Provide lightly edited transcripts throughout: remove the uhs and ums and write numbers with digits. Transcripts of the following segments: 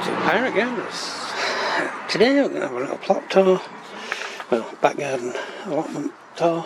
to Pirate Gardens. Today we're going to have a little plot tour, well, back garden allotment tour.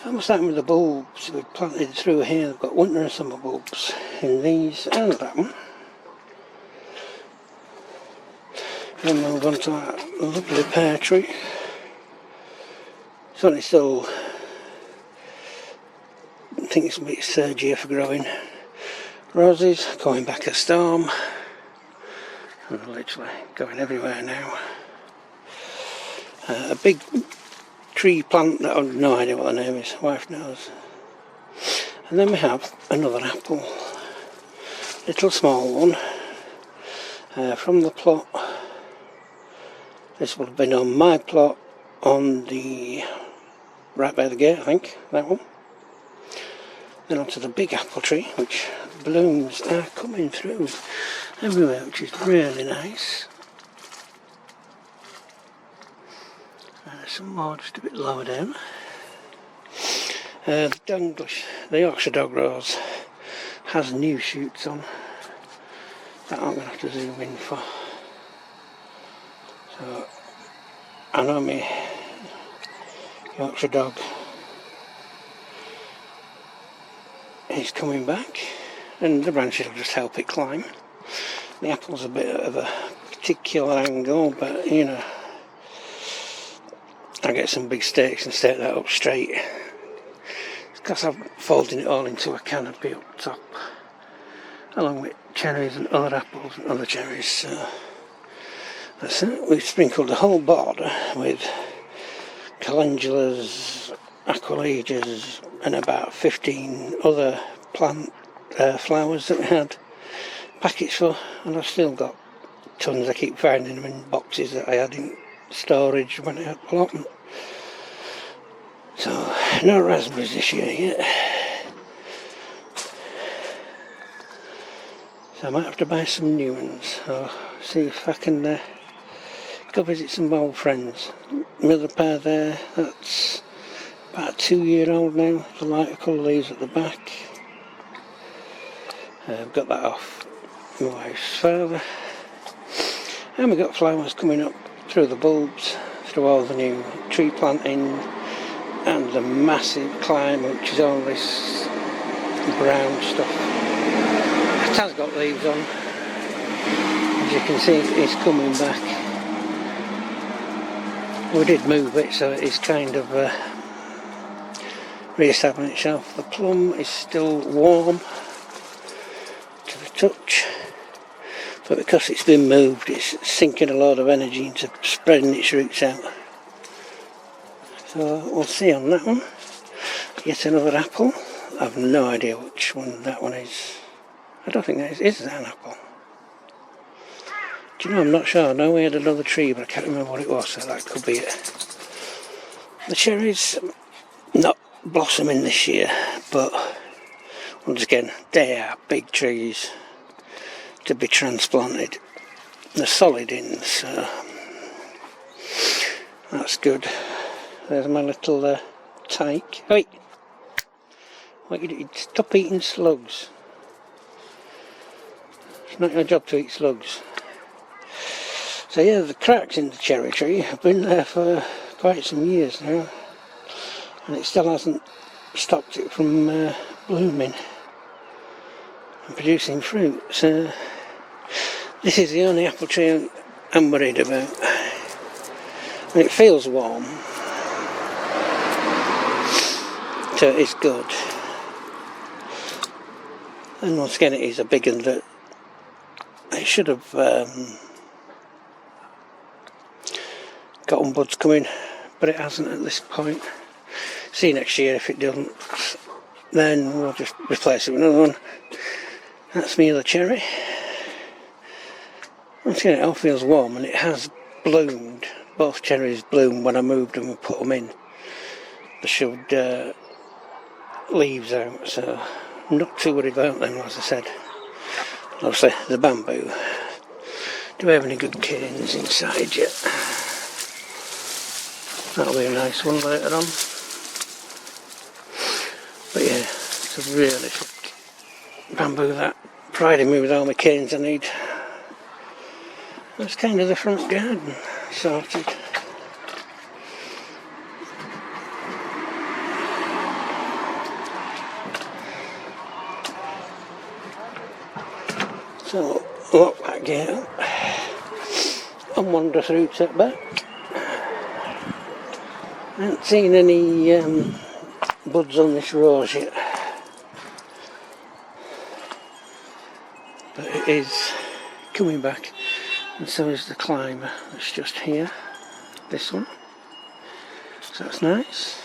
I'm starting with the bulbs we've planted through here. They've got winter and summer bulbs in these and that one. Then move on to that lovely pear tree. It's only still, I think it's its third year for growing. Roses going back a storm. And they're literally going everywhere now. A big tree plant that I have no idea what the name is, wife knows. And then we have another apple, little small one, from the plot. This would have been on my plot on the right by the gate, I think, that one. Then onto the big apple tree, which blooms are coming through everywhere, which is really nice. Some more just a bit lower down. The Yorkshire Dog Rose has new shoots on that I'm going to have to zoom in for. So I know my Yorkshire Dog is coming back, and the branches will just help it climb. The apple's a bit of a particular angle, but you know, I get some big stakes and stake that up straight. It's because I'm folding it all into a canopy up top, along with cherries and other apples and other cherries. So that's it. We've sprinkled the whole border with calendulas, aqualegias, and about 15 other plant flowers that we had packets for, and I've still got tons. I keep finding them in boxes that I had in storage when I had allotment. So no raspberries this year yet. So I might have to buy some new ones. So see if I can go visit some old friends. Another pair there, that's about 2-year-old now. The lighter colour leaves at the back. I've got that off my wife's father. And we've got flowers coming up through the bulbs, through all the new tree planting, and the massive climb, which is all this brown stuff. It has got leaves on. As you can see, it's coming back. We did move it, so it's kind of re-establishing itself. The plum is still warm to the touch, but because it's been moved, it's sinking a lot of energy into spreading its roots out. So we'll see on that one. Yet another apple. I've no idea which one that one is. I don't think that is that an apple? Do you know, I'm not sure. I know we had another tree, but I can't remember what it was, so that could be it. The cherries, not blossoming this year, but once again, they are big trees to be transplanted. They're solid in, so that's good. There's my little tyke. Wait! What are you doing? Stop eating slugs. It's not your job to eat slugs. So yeah, the cracks in the cherry tree have been there for quite some years now, and it still hasn't stopped it from blooming and producing fruit. So this is the only apple tree I'm worried about. And it feels warm, so it's good. And once again, it is a big one that it should have got buds coming, but it hasn't at this point. See next year if it doesn't, then we'll just replace it with another one. That's me other cherry. Once again, it all feels warm, and it has bloomed. Both cherries bloomed when I moved them and put them in. They showed leaves out, so I'm not too worried about them, as I said. Obviously, the bamboo. Do we have any good canes inside yet? That'll be a nice one later on. But yeah, it's a really thick bamboo that. Providing me with all my canes I need. That's kind of the front garden sorted. So lock that gate up and wander through to the back. I haven't seen any buds on this rose yet, but it is coming back, and so is the climber that's just here, this one, so that's nice.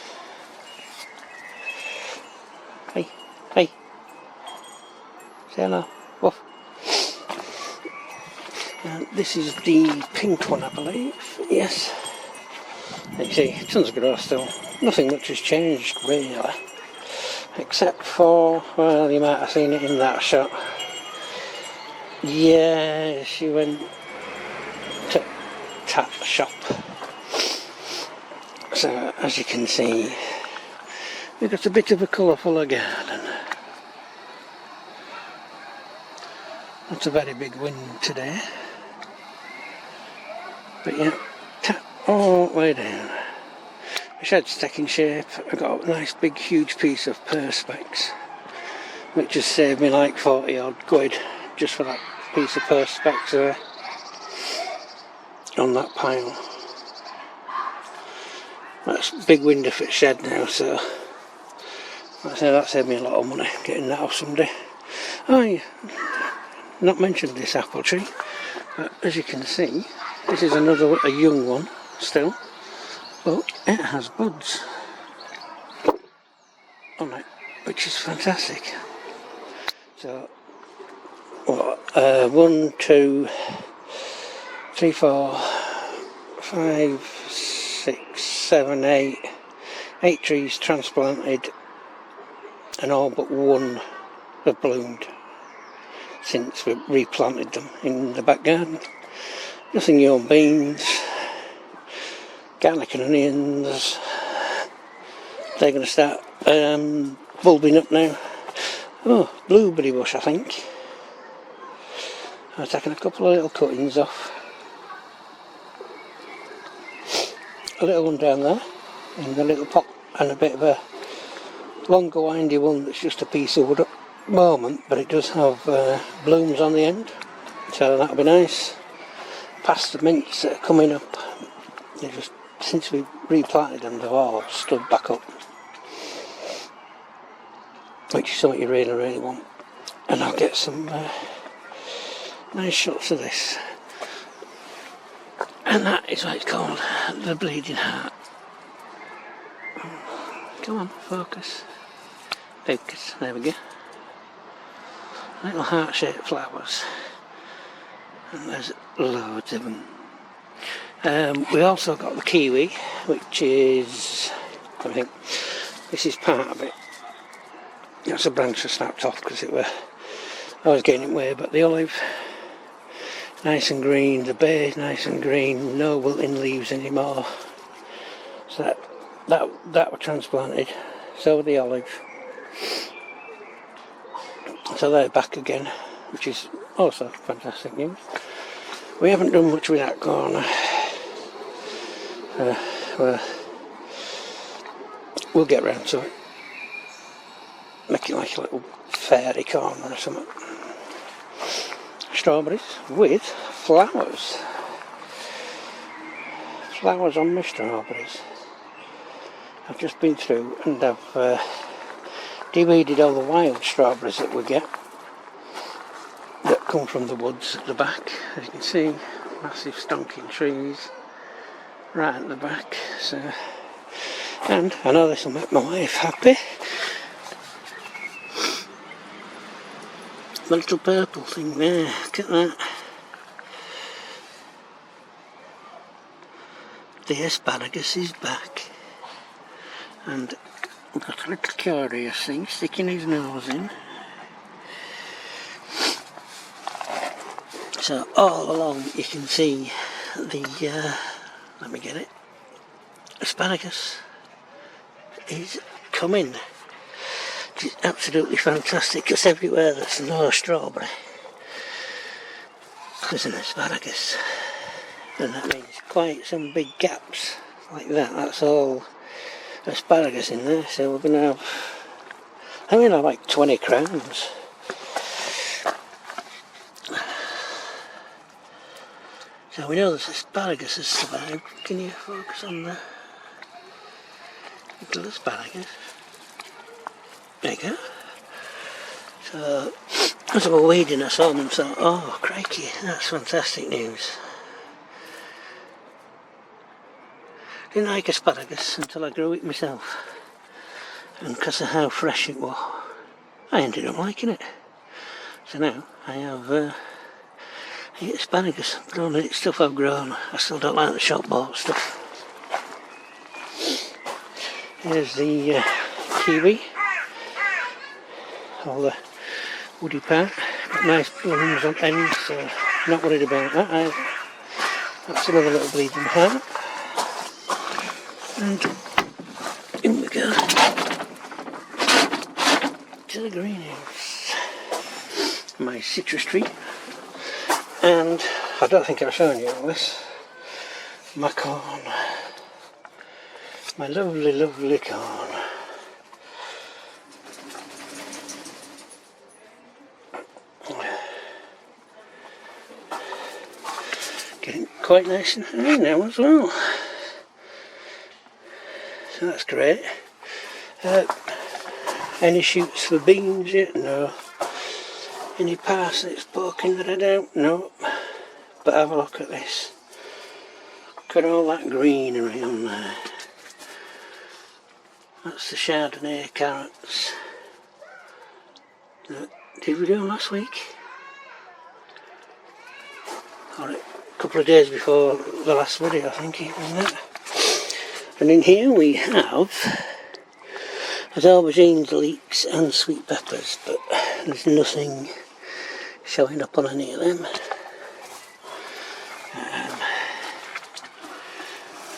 Hey, hey, say hello, woof. And this is the pink one, I believe, yes. You see, tons of grass still, nothing much has changed really, except for, well, you might have seen it in that shot. Yeah, she went to that shop. So, as you can see, we've got a bit of a colourful garden. Not a very big wind today, but yeah, tap all the way down. The shed's taking shape. I got a nice big huge piece of perspex, which has saved me like 40 odd quid just for that piece of perspex there on that pile. That's a big window for the shed now, so that saved me a lot of money getting that off someday. I not mentioned this apple tree, but as you can see, this is a young one still, but it has buds on it, which is fantastic. So, what, 1, 2, 3, 4, 5, 6, 7, 8 trees transplanted, and all but one have bloomed since we replanted them in the back garden. Nothing your beans, garlic and onions, they're going to start bulbing up now. Oh, blueberry bush, I think. I've taken a couple of little cuttings off. A little one down there in the little pot, and a bit of a longer windy one that's just a piece of wood at the moment, but it does have blooms on the end, so that'll be nice. Past the mints that are coming up, they just, since we replanted them, they've all stood back up, which is something you really want. And I'll get some nice shots of this, and that is what it's called, the Bleeding Heart. Come on, focus, there we go. Little heart-shaped flowers, and there's loads of them. We also got the kiwi, which is, I think this is part of it. That's a branch I snapped off because I was getting it way, but the olive, nice and green, the bay, nice and green, no wilting leaves anymore. So that were transplanted, so were the olive. So they're back again, which is also fantastic news. We haven't done much with that corner. We'll get round to it. Make it like a little fairy corner or something. Strawberries with flowers. Flowers on my strawberries. I've just been through and I've de-weeded all the wild strawberries that we get that come from the woods at the back. As you can see, massive stonking trees right at the back. So, and I know this will make my wife happy. The little purple thing there, look at that. The asparagus is back. And we've got a little curious thing sticking his nose in. So all along you can see the, let me get it, asparagus is coming. Which is absolutely fantastic, because everywhere there's no strawberry, there's an asparagus. and that means quite some big gaps like that. That's all asparagus in there, so we're going to have, I mean, I like 20 crowns. So we know this asparagus has survived. Can you focus on the little asparagus? There you go. So as I was weeding, I saw them and thought, oh crikey, that's fantastic news. Didn't like asparagus until I grew it myself, and because of how fresh it was, I ended up liking it. So now I have I eat asparagus, but only it's stuff I've grown. I still don't like the shop bought stuff. Here's the kiwi, all the woody part, got nice blooms on ends, so not worried about that either. That's another little bleeding heart. And in we go to the greenhouse. My citrus tree, and I don't think I've shown you all this. My corn, my lovely, lovely corn. Getting quite nice and high now as well. So that's great. Any shoots for beans yet? No. Any parsnips poking that I don't? No. But have a look at this. Look at all that greenery on there. That's the Chardonnay carrots that did we do last week? Or a couple of days before the last video, I think even that. And in here we have aubergines, leeks and sweet peppers, but there's nothing showing up on any of them.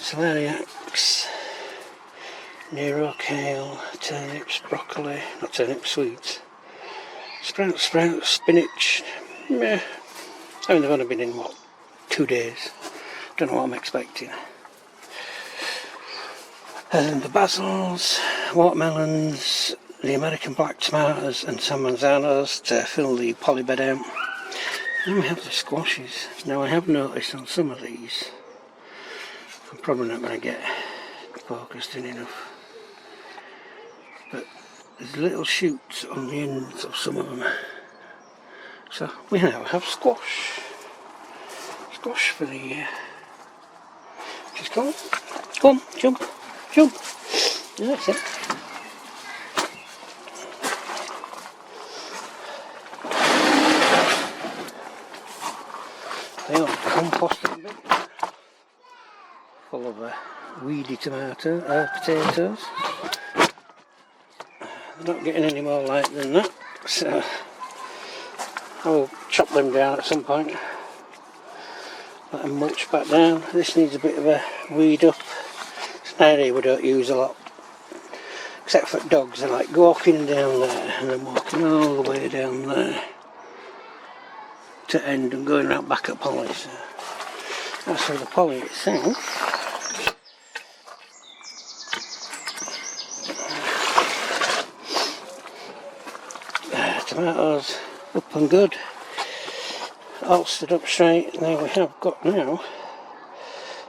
Celeriacs, Nero kale, turnips, broccoli, not turnips, sweets, sprouts, spinach. Meh. I mean, they've only been in, what, 2 days. Don't know what I'm expecting. And the basils, watermelons, the American black tomatoes and some manzanos to fill the polybed out. And we have the squashes. Now I have noticed on some of these, I'm probably not going to get focused in enough, but there's little shoots on the ends of some of them. So we now have squash. Squash for the year. Just come on, jump. Jump! That's it. They are composting bit, full of weedy potatoes. They're not getting any more light than that, so I will chop them down at some point. Let them mulch back down. This needs a bit of a weed up. Area we don't use a lot, except for dogs. They like walking down there and then walking all the way down there to end and going right back at Polly. So as for the Polly itself, tomatoes up and good, all stood up straight. Now we have got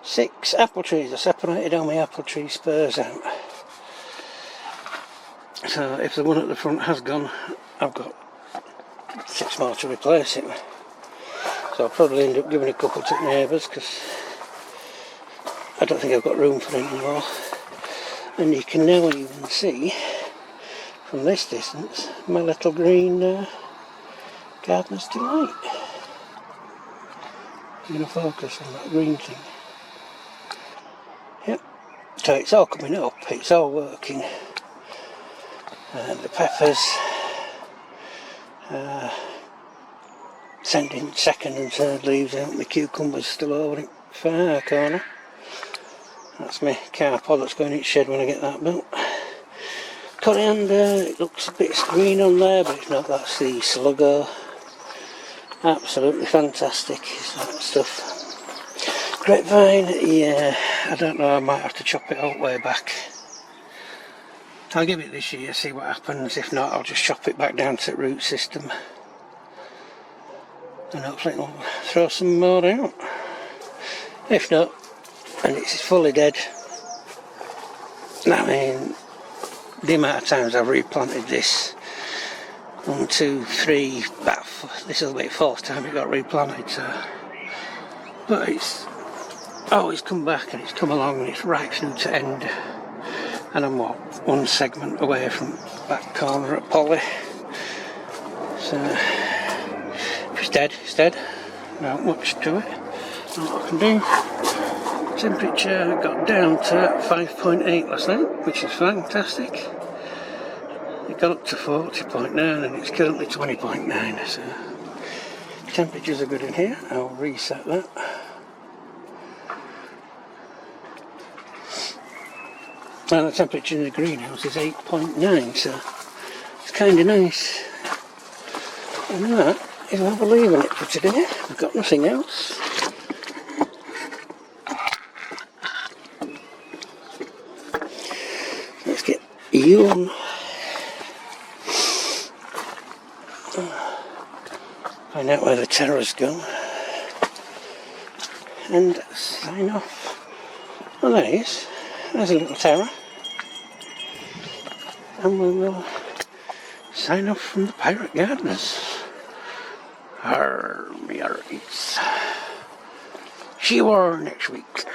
6 apple trees. I separated all my apple tree spurs out. So if the one at the front has gone, I've got 6 more to replace it. So I'll probably end up giving a couple to neighbours because I don't think I've got room for any more. And you can now even see from this distance my little green Gardener's Delight. I'm going to focus on that green thing. Yep, so it's all coming up, it's all working. The peppers sending second and third leaves out. My cucumbers still over in far corner. That's my carpod that's going in its shed when I get that built. Coriander, it looks a bit green on there, but it's not. That's the Sluggo. Absolutely fantastic is that stuff. Grapevine, yeah, I don't know, I might have to chop it out way back. I'll give it this year, see what happens. If not, I'll just chop it back down to the root system. And hopefully it'll throw some more out. If not, and it's fully dead, I mean, the amount of times I've replanted this, 1, 2, 3, this will be the fourth time it got replanted, so. But it's always come back and it's come along and it's right through to end. And I'm what, one segment away from back corner at Polly. So if it's dead, it's dead. Not much to it. Not what I can do. Temperature got down to 5.8 last night, which is fantastic. It got up to 40.9 and it's currently 20.9. So temperatures are good in here. I'll reset that. And the temperature in the greenhouse is 8.9, so it's kind of nice. And that is what we're leaving it for today. We've got nothing else. Let's get you on. Find out where the terrors go. And sign off. Well, there he is. There's a little terror. And we will sign off from the Pirate Gardeners. Me hearties. See you all next week.